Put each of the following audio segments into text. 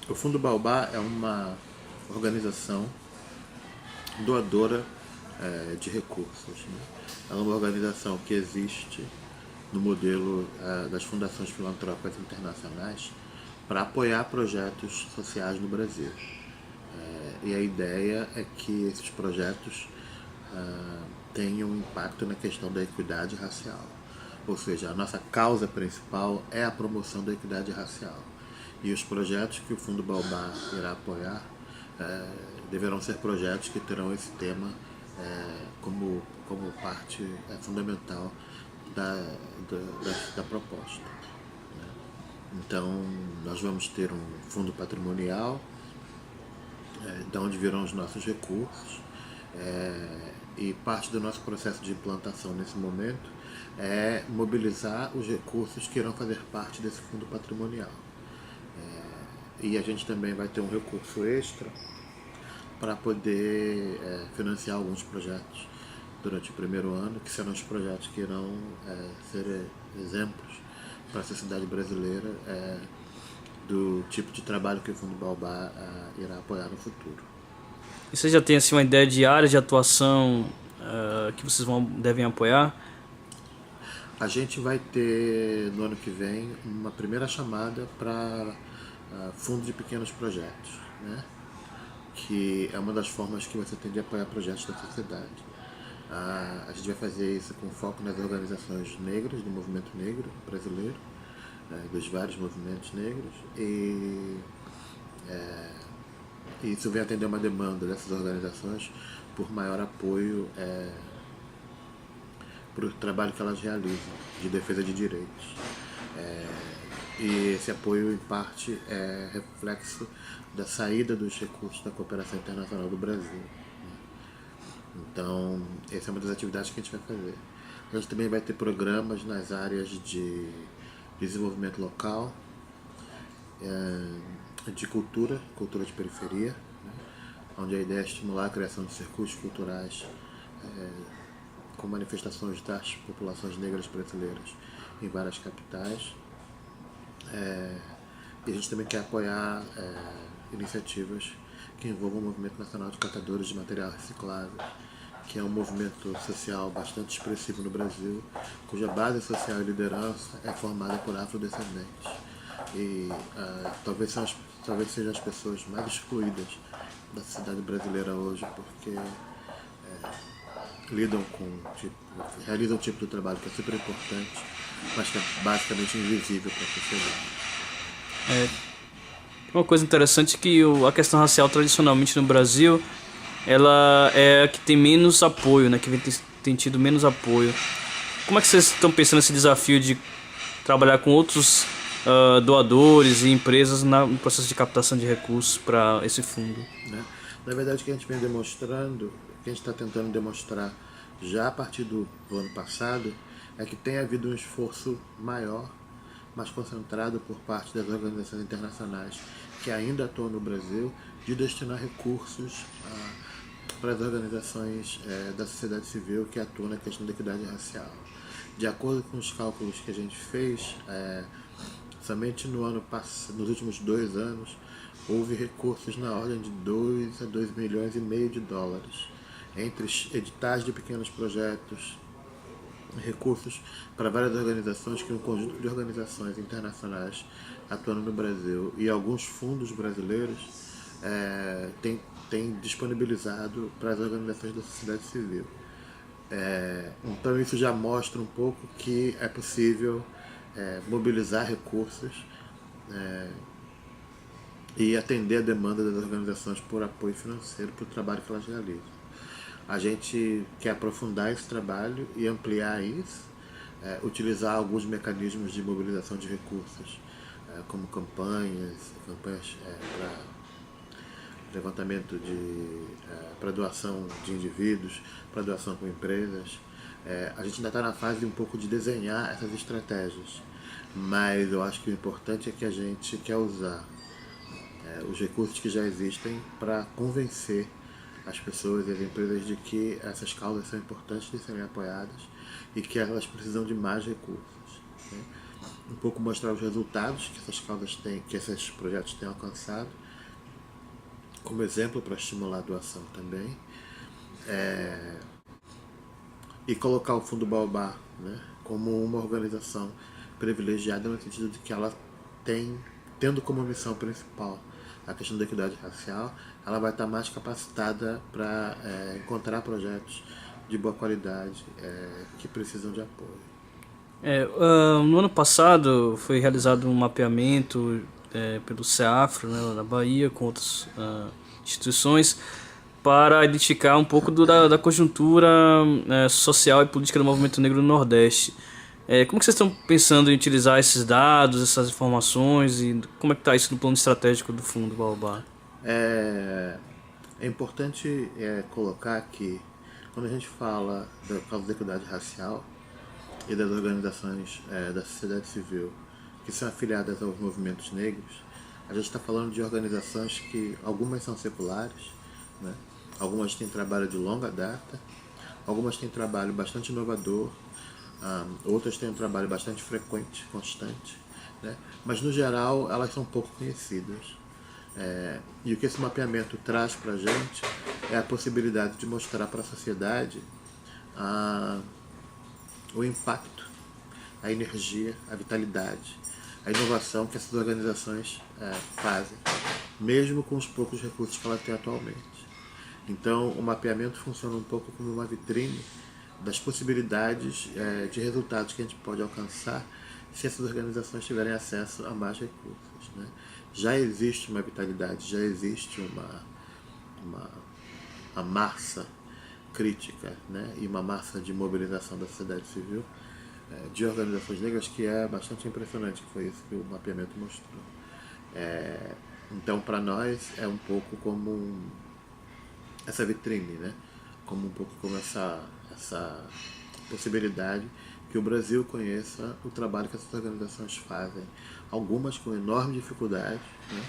O Fundo Baobá é uma organização doadora de recursos, né? É uma organização que existe no modelo das fundações filantrópicas internacionais para apoiar projetos sociais no Brasil. E a ideia é que esses projetos tenham um impacto na questão da equidade racial. Ou seja, a nossa causa principal é a promoção da equidade racial. E os projetos que o Fundo Baobá irá apoiar deverão ser projetos que terão esse tema como parte fundamental da, da proposta. Então, nós vamos ter um fundo patrimonial, de onde virão os nossos recursos, e parte do nosso processo de implantação nesse momento é mobilizar os recursos que irão fazer parte desse fundo patrimonial. E a gente também vai ter um recurso extra para poder financiar alguns projetos durante o primeiro ano, que serão os projetos que irão ser exemplos para a sociedade brasileira do tipo de trabalho que o Fundo Baobá irá apoiar no futuro. E você já tem assim uma ideia de área de atuação que vocês devem apoiar? A gente vai ter no ano que vem uma primeira chamada para fundo de pequenos projetos, né? Que é uma das formas que você tem de apoiar projetos da sociedade. A gente vai fazer isso com foco nas organizações negras, do movimento negro brasileiro, dos vários movimentos negros, e isso vem atender uma demanda dessas organizações por maior apoio para o trabalho que elas realizam de defesa de direitos. E esse apoio, em parte, é reflexo da saída dos recursos da cooperação internacional do Brasil. Então, essa é uma das atividades que a gente vai fazer. A gente também vai ter programas nas áreas de desenvolvimento local, de cultura de periferia, né? Onde a ideia é estimular a criação de circuitos culturais com manifestações das populações negras brasileiras em várias capitais. E a gente também quer apoiar iniciativas que envolvam o Movimento Nacional de Catadores de Material Reciclável, que é um movimento social bastante expressivo no Brasil, cuja base social e liderança é formada por afrodescendentes. E talvez sejam as pessoas mais excluídas da sociedade brasileira hoje, porque lidam com realizam um tipo de trabalho que é super importante, mas que é basicamente invisível para a sociedade. Uma coisa interessante é que a questão racial tradicionalmente no Brasil ela é a que tem menos apoio, né? Que tem tido menos apoio. Como é que vocês estão pensando nesse desafio de trabalhar com outros doadores e empresas no processo de captação de recursos para esse fundo? Né? Na verdade, o que a gente vem demonstrando, o que a gente está tentando demonstrar já a partir do ano passado, é que tem havido um esforço maior, mais concentrado por parte das organizações internacionais que ainda atuam no Brasil, de destinar recursos para as organizações da sociedade civil que atuam na questão da equidade racial. De acordo com os cálculos que a gente fez, somente nos últimos 2 anos, houve recursos na ordem de 2 a 2 milhões e meio de dólares entre editais de pequenos projetos, recursos para várias organizações, que um conjunto de organizações internacionais atuando no Brasil e alguns fundos brasileiros têm disponibilizado para as organizações da sociedade civil. Então isso já mostra um pouco que é possível mobilizar recursos e atender a demanda das organizações por apoio financeiro para o trabalho que elas realizam. A gente quer aprofundar esse trabalho e ampliar isso, utilizar alguns mecanismos de mobilização de recursos, como campanhas para levantamento para doação de indivíduos, para doação com empresas. A gente ainda está na fase de um pouco de desenhar essas estratégias, mas eu acho que o importante é que a gente quer usar os recursos que já existem para convencer as pessoas e as empresas de que essas causas são importantes de serem apoiadas e que elas precisam de mais recursos, né? um pouco mostrar os resultados que essas causas têm, que esses projetos têm alcançado, como exemplo para estimular a doação também, e colocar o Fundo Baobá, né, como uma organização privilegiada no sentido de que ela tendo como missão principal a questão da equidade racial, ela vai estar mais capacitada para encontrar projetos de boa qualidade que precisam de apoio. No ano passado foi realizado um mapeamento pelo CEAFRO, né, lá na Bahia, com outras instituições, para identificar um pouco da conjuntura social e política do movimento negro no Nordeste. Como que vocês estão pensando em utilizar esses dados, essas informações, e como é que está isso no plano estratégico do Fundo Baobá? É importante colocar que quando a gente fala da causa da equidade racial e das organizações da sociedade civil que são afiliadas aos movimentos negros, a gente está falando de organizações que algumas são seculares, né? Algumas têm trabalho de longa data, algumas têm trabalho bastante inovador, outras têm um trabalho bastante frequente, constante, né? Mas no geral elas são pouco conhecidas. E o que esse mapeamento traz para a gente é a possibilidade de mostrar para a sociedade o impacto, a energia, a vitalidade, a inovação que essas organizações fazem, mesmo com os poucos recursos que ela tem atualmente. Então, o mapeamento funciona um pouco como uma vitrine das possibilidades de resultados que a gente pode alcançar se essas organizações tiverem acesso a mais recursos, né? Já existe uma vitalidade, já existe uma massa crítica, né? E uma massa de mobilização da sociedade civil, de organizações negras, que é bastante impressionante, que foi isso que o mapeamento mostrou. Então, para nós, é um pouco como essa vitrine, né? Como um pouco como essa possibilidade que o Brasil conheça o trabalho que essas organizações fazem, algumas com enorme dificuldade, né?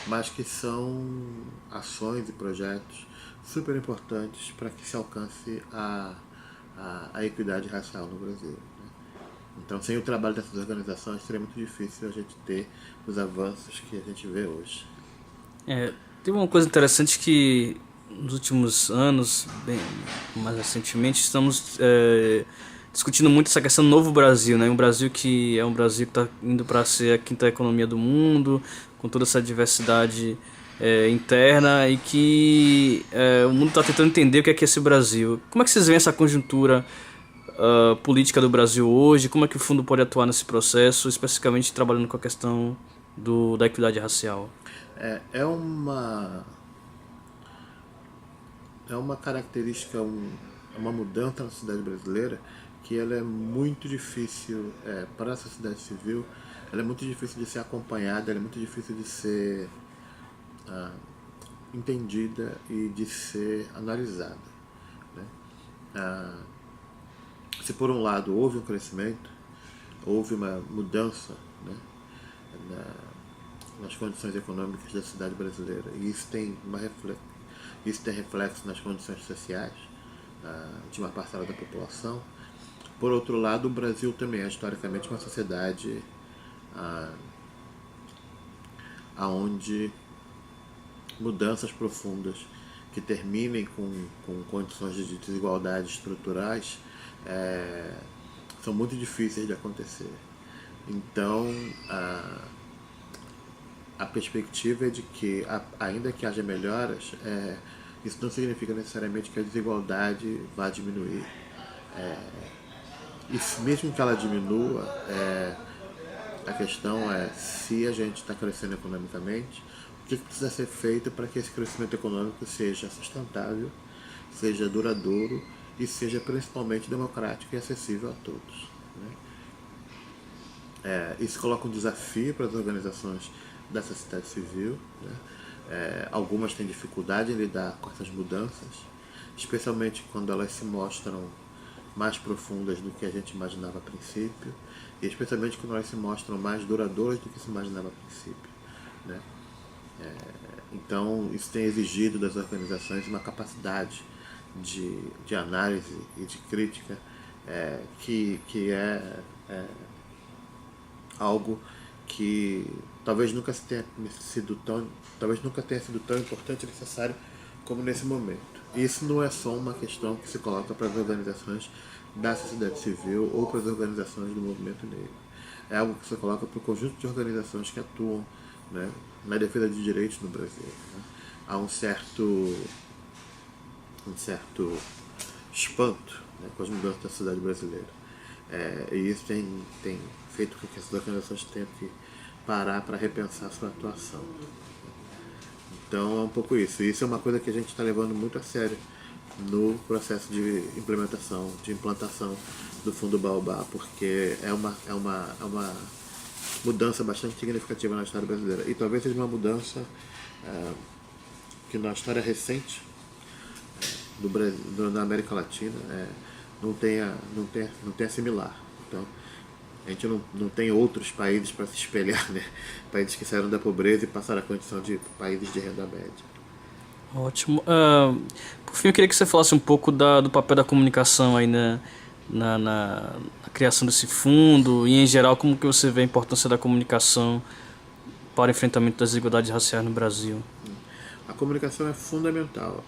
Mas que são ações e projetos super importantes para que se alcance a equidade racial no Brasil, né? Então, sem o trabalho dessas organizações, seria muito difícil a gente ter os avanços que a gente vê hoje. Tem uma coisa interessante que nos últimos anos, bem mais recentemente, estamos discutindo muito essa questão do novo Brasil, né? Um Brasil que é um Brasil que está indo para ser a quinta economia do mundo, com toda essa diversidade interna, e que o mundo está tentando entender o que é esse Brasil. Como é que vocês veem essa conjuntura política do Brasil hoje? Como é que o fundo pode atuar nesse processo, especificamente trabalhando com a questão da equidade racial? É uma característica, uma mudança na sociedade brasileira que ela é muito difícil para a sociedade civil, ela é muito difícil de ser acompanhada, ela é muito difícil de ser entendida e de ser analisada, né? Se por um lado houve um crescimento, houve uma mudança, né, nas condições econômicas da sociedade brasileira, e isso tem reflexo nas condições sociais de uma parcela da população. Por outro lado, o Brasil também é historicamente uma sociedade onde mudanças profundas que terminem com condições de desigualdade estruturais são muito difíceis de acontecer. Então, a perspectiva é de que, ainda que haja melhoras, isso não significa necessariamente que a desigualdade vá diminuir. E mesmo que ela diminua, a questão é se a gente está crescendo economicamente, o que precisa ser feito para que esse crescimento econômico seja sustentável, seja duradouro e seja principalmente democrático e acessível a todos, né? Isso coloca um desafio para as organizações da sociedade civil, né? Algumas têm dificuldade em lidar com essas mudanças, especialmente quando elas se mostram mais profundas do que a gente imaginava a princípio, e especialmente quando elas se mostram mais duradouras do que se imaginava a princípio, né? Então, isso tem exigido das organizações uma capacidade de análise e de crítica que é algo que talvez nunca tenha sido tão importante e necessário como nesse momento. Isso não é só uma questão que se coloca para as organizações da sociedade civil ou para as organizações do movimento negro. É algo que se coloca para o conjunto de organizações que atuam, né, na defesa de direitos no Brasil. Né? Há um certo espanto, né, com as mudanças da sociedade brasileira. E isso tem feito com que essas organizações tenham que parar para repensar sua atuação. Então é um pouco isso. Isso é uma coisa que a gente está levando muito a sério no processo de implementação, de implantação do Fundo Baobá, porque é uma mudança bastante significativa na história brasileira. E talvez seja uma mudança que na história recente do Brasil, na América Latina, não tenha similar. Então, a gente não tem outros países para se espelhar, né? Países que saíram da pobreza e passaram a condição de países de renda média. Ótimo. Por fim, eu queria que você falasse um pouco do papel da comunicação aí na criação desse fundo e, em geral, como que você vê a importância da comunicação para o enfrentamento das desigualdades raciais no Brasil. A comunicação é fundamental.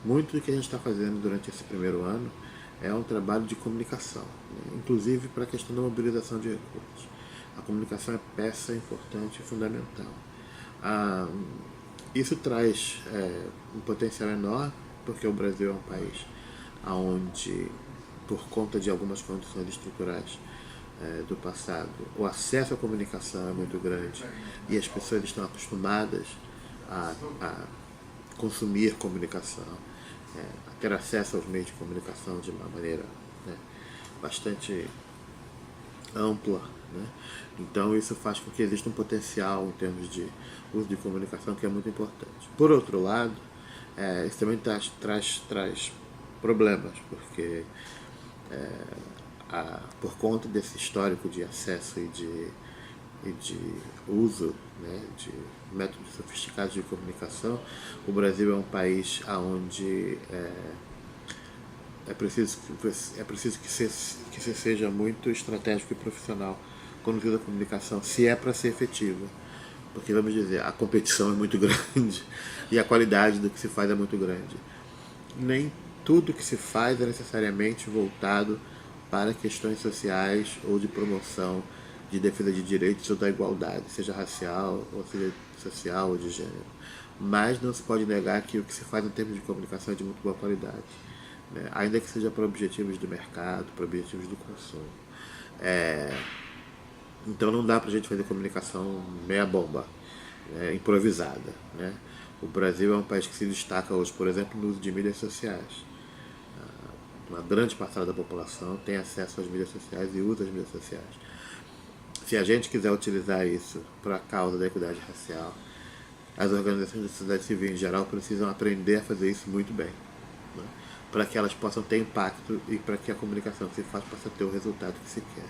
Muito do que a gente está fazendo durante esse primeiro ano é um trabalho de comunicação, né? Inclusive para a questão da mobilização de recursos. A comunicação é peça importante e fundamental. Isso traz um potencial enorme, porque o Brasil é um país onde, por conta de algumas condições estruturais do passado, o acesso à comunicação é muito grande e as pessoas estão acostumadas a consumir comunicação, a ter acesso aos meios de comunicação de uma maneira, né, bastante ampla, né? Então isso faz com que exista um potencial em termos de uso de comunicação que é muito importante. Por outro lado, isso também traz problemas, porque por conta desse histórico de acesso e de uso, né, de métodos sofisticados de comunicação, o Brasil é um país onde é preciso que se seja muito estratégico e profissional quando usa a comunicação, se é para ser efetiva. Porque, vamos dizer, a competição é muito grande e a qualidade do que se faz é muito grande. Nem tudo que se faz é necessariamente voltado para questões sociais ou de promoção, de defesa de direitos ou da igualdade, seja racial, ou seja social ou de gênero. Mas não se pode negar que o que se faz em termos de comunicação é de muito boa qualidade, né? Ainda que seja para objetivos do mercado, para objetivos do consumo. Então não dá para a gente fazer comunicação meia bomba, né, improvisada, né? O Brasil é um país que se destaca hoje, por exemplo, no uso de mídias sociais. Uma grande parcela da população tem acesso às mídias sociais e usa as mídias sociais. Se a gente quiser utilizar isso para a causa da equidade racial, as organizações da sociedade civil em geral precisam aprender a fazer isso muito bem, né, para que elas possam ter impacto e para que a comunicação que se faz possa ter o resultado que se quer.